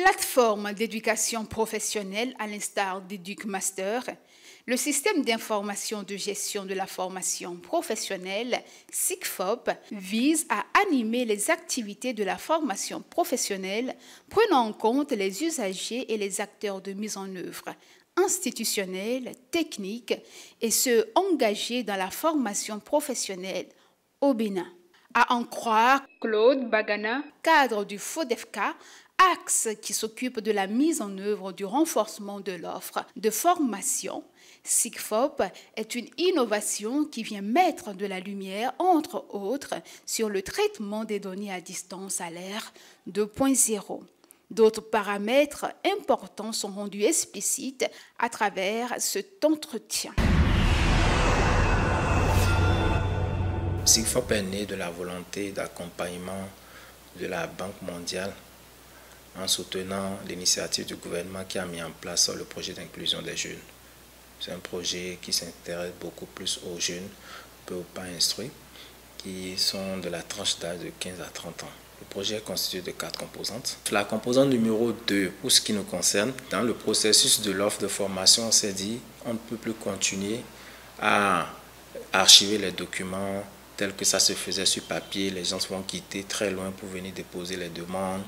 Plateforme d'éducation professionnelle à l'instar d'EducMaster, le système d'information de gestion de la formation professionnelle, SIGFOP, vise à animer les activités de la formation professionnelle, prenant en compte les usagers et les acteurs de mise en œuvre institutionnels, techniques et ceux engagés dans la formation professionnelle au Bénin. À en croire Claude Bagana, cadre du FODEFCA, axe qui s'occupe de la mise en œuvre du renforcement de l'offre de formation, SIGFOP est une innovation qui vient mettre de la lumière, entre autres, sur le traitement des données à distance à l'ère 2.0. D'autres paramètres importants sont rendus explicites à travers cet entretien. SIGFOP est né de la volonté d'accompagnement de la Banque mondiale en soutenant l'initiative du gouvernement qui a mis en place le projet d'inclusion des jeunes. C'est un projet qui s'intéresse beaucoup plus aux jeunes, peu ou pas instruits, qui sont de la tranche d'âge de 15 à 30 ans. Le projet est constitué de 4 composantes. La composante numéro 2, pour ce qui nous concerne, dans le processus de l'offre de formation, on s'est dit on ne peut plus continuer à archiver les documents tels que ça se faisait sur papier. Les gens vont quitter très loin pour venir déposer les demandes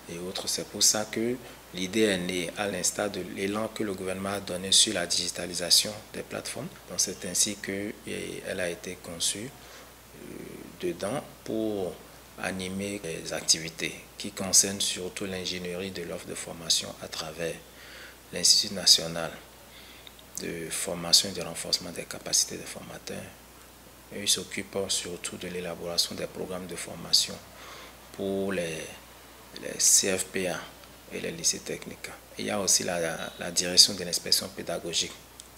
et autres. C'est pour ça que l'idée est née à l'instar de l'élan que le gouvernement a donné sur la digitalisation des plateformes. Donc c'est ainsi qu'elle a été conçue dedans pour animer les activités qui concernent surtout l'ingénierie de l'offre de formation à travers l'Institut national de formation et de renforcement des capacités des formateurs. Et il s'occupe surtout de l'élaboration des programmes de formation pour les CFPA et les lycées techniques. Il y a aussi la direction de l'inspection pédagogique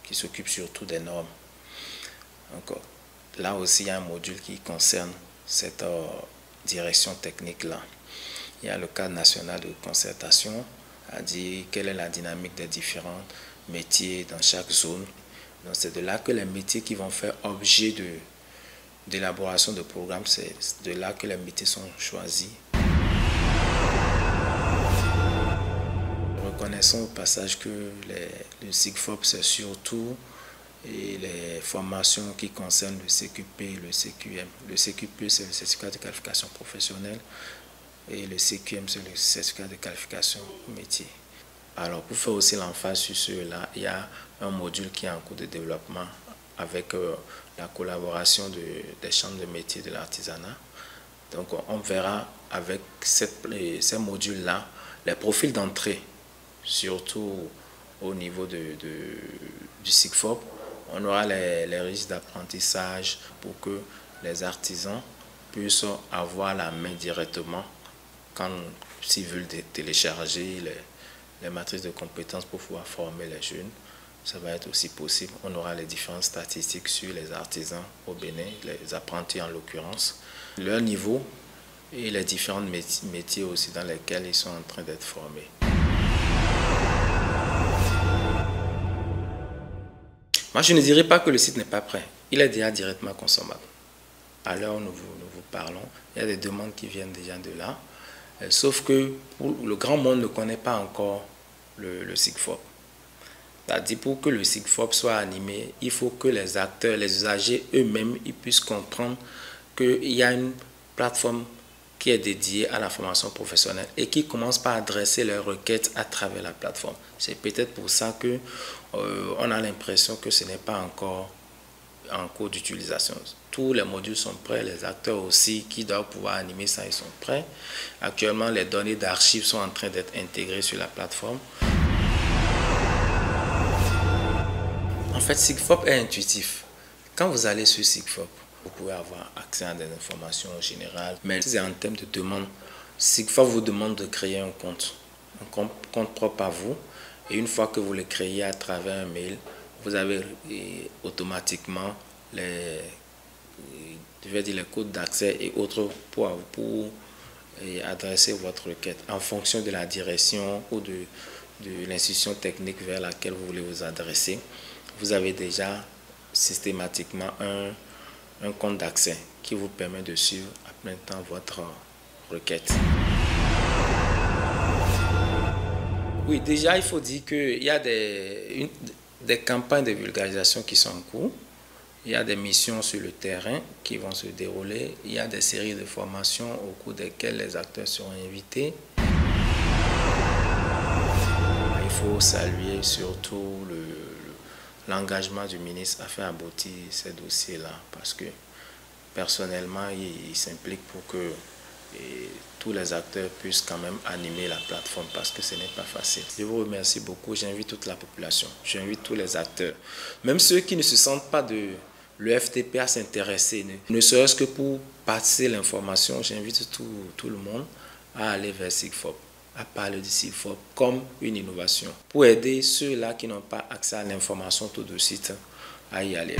qui s'occupe surtout des normes. Donc, là aussi, il y a un module qui concerne cette direction technique-là. Il y a le cadre national de concertation, à dire quelle est la dynamique des différents métiers dans chaque zone. Donc, c'est de là que les métiers qui vont faire objet d'élaboration de programmes, c'est de là que les métiers sont choisis. Reconnaissons au passage que le SIGFOP, c'est surtout les formations qui concernent le CQP et le CQM. Le CQP, c'est le certificat de qualification professionnelle et le CQM, c'est le certificat de qualification métier. Alors, pour faire aussi l'emphase sur cela, il y a un module qui est en cours de développement avec la collaboration des chambres de métiers de l'artisanat. Donc, on verra avec ces modules-là les profils d'entrée, surtout au niveau du SIGFOP. On aura les risques d'apprentissage pour que les artisans puissent avoir la main directement s'ils veulent télécharger les matrices de compétences pour pouvoir former les jeunes. Ça va être aussi possible. On aura les différentes statistiques sur les artisans au Bénin, les apprentis en l'occurrence, leur niveau et les différents métiers aussi dans lesquels ils sont en train d'être formés. Moi, je ne dirais pas que le site n'est pas prêt. Il est déjà directement consommable. À l'heure où nous vous parlons, il y a des demandes qui viennent déjà de là. Sauf que le grand monde ne connaît pas encore le SIGFOP. C'est-à-dire, pour que le SIGFOP soit animé, il faut que les acteurs, les usagers eux-mêmes, ils puissent comprendre qu'il y a une plateforme qui est dédiée à la formation professionnelle et qui commence par adresser leurs requêtes à travers la plateforme. C'est peut-être pour ça que on a l'impression que ce n'est pas encore en cours d'utilisation. Tous les modules sont prêts, les acteurs aussi qui doivent pouvoir animer ça, ils sont prêts. Actuellement, les données d'archives sont en train d'être intégrées sur la plateforme. En fait, SIGFOP est intuitif. Quand vous allez sur SIGFOP, vous pouvez avoir accès à des informations générales. Mais si c'est en termes de demande, SIGFOP vous demande de créer un compte propre à vous. Et une fois que vous le créez à travers un mail, vous avez automatiquement les codes d'accès et autres pour adresser votre requête en fonction de la direction ou de l'institution technique vers laquelle vous voulez vous adresser. Vous avez déjà systématiquement un compte d'accès qui vous permet de suivre à plein temps votre requête. Oui, déjà, il faut dire qu'il y a des campagnes de vulgarisation qui sont en cours. Il y a des missions sur le terrain qui vont se dérouler. Il y a des séries de formations au cours desquelles les acteurs seront invités. Il faut saluer surtout l'engagement du ministre à faire aboutir ces dossiers-là parce que personnellement, il s'implique pour que tous les acteurs puissent quand même animer la plateforme parce que ce n'est pas facile. Je vous remercie beaucoup. J'invite toute la population, j'invite tous les acteurs, même ceux qui ne se sentent pas de l'EFTP à s'intéresser, ne serait-ce que pour passer l'information. J'invite tout le monde à aller vers SIGFOP, à parler de SIGFOP comme une innovation pour aider ceux-là qui n'ont pas accès à l'information tout de suite à y aller.